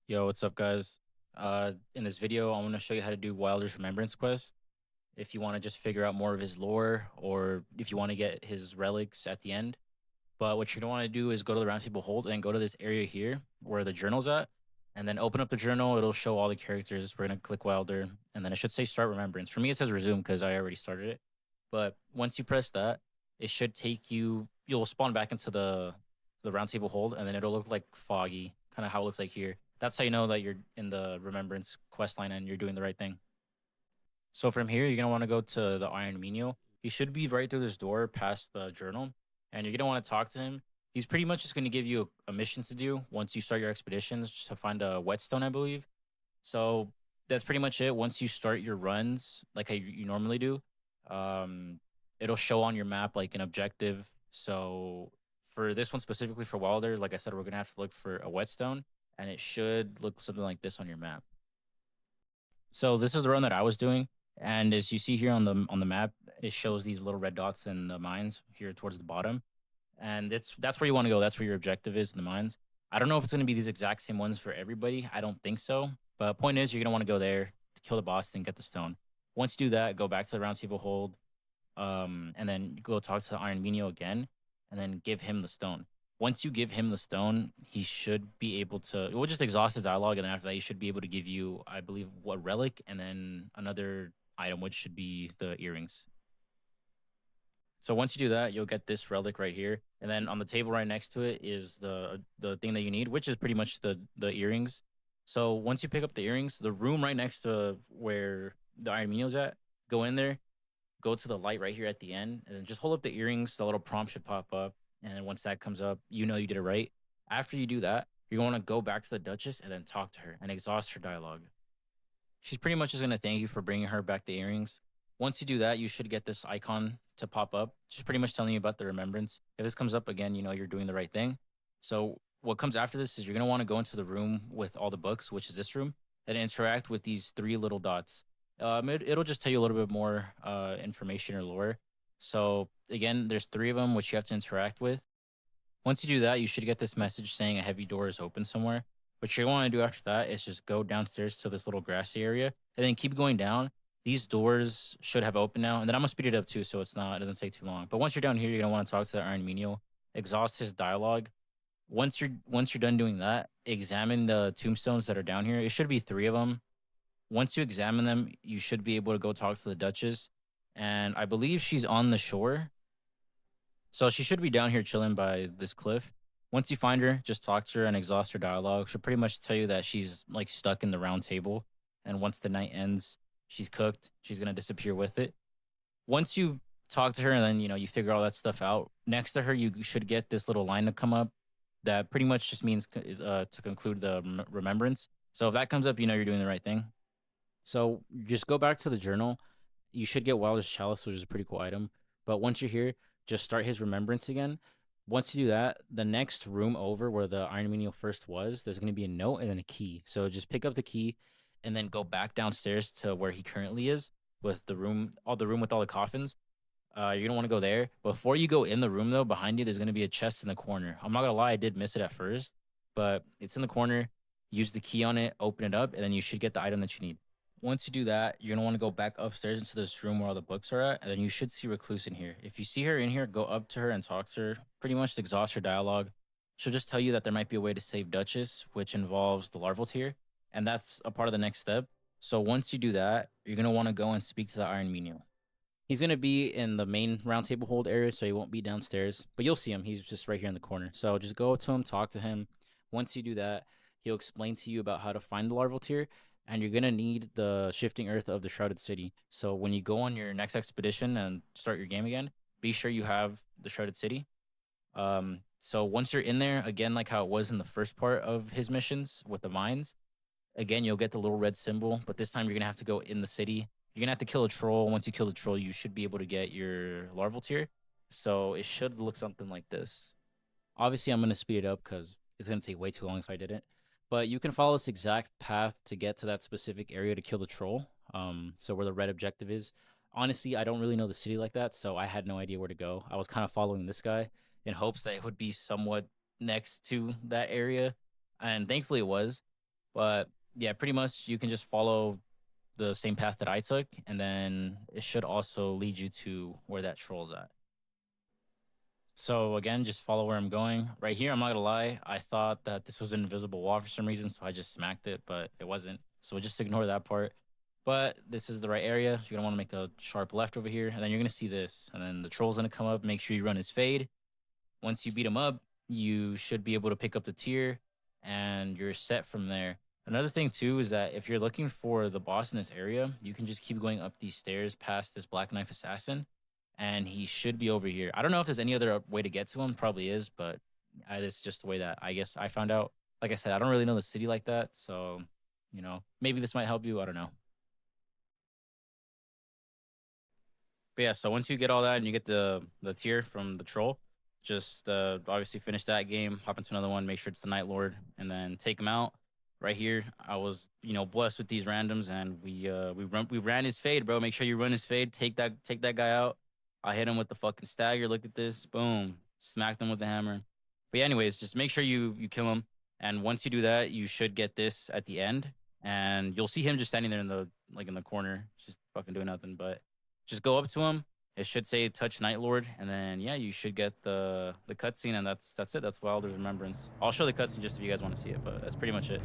Yo, what's up, guys? In this video, I'm going to show you how to do Wilder's Remembrance quest. If you want to just figure out more of his lore, or if you want to get his relics at the end. But what you're going to want to do is go to the Roundtable Hold and go to this area here where the journal's at. And then open up the journal. It'll show all the characters. We're going to click Wilder. And then it should say Start Remembrance. For me, it says Resume because I already started it. But once you press that, it should take you. You'll spawn back into the Roundtable Hold. And then it'll look like foggy, kind of how it looks like here. That's how you know that you're in the Remembrance quest line and you're doing the right thing. So from here, you're gonna want to go to the Iron Menial. He should be right through this door past the journal, and you're gonna want to talk to him. He's pretty much just gonna give you a mission to do once you start your expeditions, just to find a whetstone, I believe. So that's pretty much it. Once you start your runs, like how you normally do, um, it'll show on your map like an objective. So for this one specifically for Wilder, like I said, we're gonna have to look for a whetstone, and it should look something like this on your map. So this is the run that I was doing, and as you see here on the map, it shows these little red dots in the mines here towards the bottom, and that's where you want to go. That's where your objective is in the mines. I don't know if it's going to be these exact same ones for everybody. I don't think so. But point is, you're going to want to go there to kill the boss and get the stone. Once you do that, go back to the round table hold, and then go talk to the Iron Menial again, and then give him the stone. Once you give him the stone, he should be able to. We'll just exhaust his dialogue, and then after that, he should be able to give you, I believe, what relic, and then another item, which should be the earrings. So once you do that, you'll get this relic right here, and then on the table right next to it is the thing that you need, which is pretty much the earrings. So once you pick up the earrings, the room right next to where the Iron Menial's at, go in there, go to the light right here at the end, and then just hold up the earrings. The little prompt should pop up, and then once that comes up, you know you did it right. After you do that, you're going to go back to the Duchess and then talk to her and exhaust her dialogue. She's pretty much just going to thank you for bringing her back the earrings. Once you do that, you should get this icon to pop up, just pretty much telling you about the remembrance. If this comes up again, you know you're doing the right thing. So what comes after this is you're going to want to go into the room with all the books, which is this room, and interact with these three little dots. It'll just tell you a little bit more information or lore. So again, there's three of them which you have to interact with. Once you do that, you should get this message saying a heavy door is open somewhere. What you want to do after that is just go downstairs to this little grassy area and then keep going down. These doors should have opened now, and then I'm gonna speed it up too, so it doesn't take too long. But once you're down here, you're gonna want to talk to the Iron Menial, exhaust his dialogue. Once you're done doing that, examine the tombstones that are down here. It should be three of them. Once you examine them, you should be able to go talk to the Duchess, and I believe she's on the shore. So she should be down here chilling by this cliff. Once you find her, just talk to her and exhaust her dialogue. She'll pretty much tell you that she's like stuck in the round table. And once the night ends, she's cooked. She's gonna disappear with it. Once you talk to her and then you figure all that stuff out, next to her you should get this little line to come up that pretty much just means to conclude the remembrance. So if that comes up, you know you're doing the right thing. So just go back to the journal. You should get Wilder's Chalice, which is a pretty cool item. But once you're here, just start his remembrance again. Once you do that, the next room over where the Iron Menial first was, there's going to be a note and then a key. So just pick up the key and then go back downstairs to where he currently is with the room with all the coffins. You're going to want to go there. Before you go in the room, though, behind you, there's going to be a chest in the corner. I'm not going to lie, I did miss it at first, but it's in the corner. Use the key on it, open it up, and then you should get the item that you need. Once you do that, you're gonna want to go back upstairs into this room where all the books are at, and then you should see Recluse in here. If you see her in here, go up to her and talk to her. Pretty much exhaust her dialogue. She'll just tell you that there might be a way to save Duchess, which involves the larval tier, and that's a part of the next step. So once you do that, you're gonna want to go and speak to the Iron Menial. He's gonna be in the main roundtable hold area, so he won't be downstairs, but you'll see him. He's just right here in the corner. So just go to him, talk to him. Once you do that, he'll explain to you about how to find the larval tier, and you're gonna need the shifting earth of the Shrouded City. So when you go on your next expedition and start your game again, be sure you have the Shrouded City. So once you're in there, again, like how it was in the first part of his missions with the mines, again, you'll get the little red symbol, but this time you're gonna have to go in the city. You're gonna have to kill a troll. Once you kill the troll, you should be able to get your larval tier. So it should look something like this. Obviously, I'm gonna speed it up because it's gonna take way too long if I didn't. But you can follow this exact path to get to that specific area to kill the troll. So where the red objective is. Honestly, I don't really know the city like that, so I had no idea where to go. I was kind of following this guy in hopes that it would be somewhat next to that area, and thankfully it was. But yeah, pretty much you can just follow the same path that I took, and then it should also lead you to where that troll's at. So again, just follow where I'm going. Right here, I'm not gonna lie, I thought that this was an invisible wall for some reason, so I just smacked it, but it wasn't. So just ignore that part. But this is the right area. You're gonna want to make a sharp left over here, and then you're gonna see this, and then the troll's gonna come up. Make sure you run his fade. Once you beat him up, you should be able to pick up the tier, and you're set from there. Another thing too is that if you're looking for the boss in this area, you can just keep going up these stairs past this Black Knife Assassin, and he should be over here. I don't know if there's any other way to get to him. Probably is, but it's just the way that I guess I found out. Like I said, I don't really know the city like that, so maybe this might help you. I don't know. But yeah, so once you get all that and you get the tier from the troll, just obviously finish that game, hop into another one, make sure it's the Night Lord, and then take him out. Right here, I was blessed with these randoms, and we ran his fade, bro. Make sure you run his fade. Take that guy out. I hit him with the fucking stagger. Look at this, boom, smacked him with the hammer. But yeah, anyways, just make sure you kill him, and once you do that, you should get this at the end, and you'll see him just standing there in the corner, just fucking doing nothing, but. Just go up to him. It should say touch Night Lord, and then yeah, you should get the cutscene, and that's it. That's Wilder's Remembrance. I'll show the cutscene just if you guys want to see it, but that's pretty much it.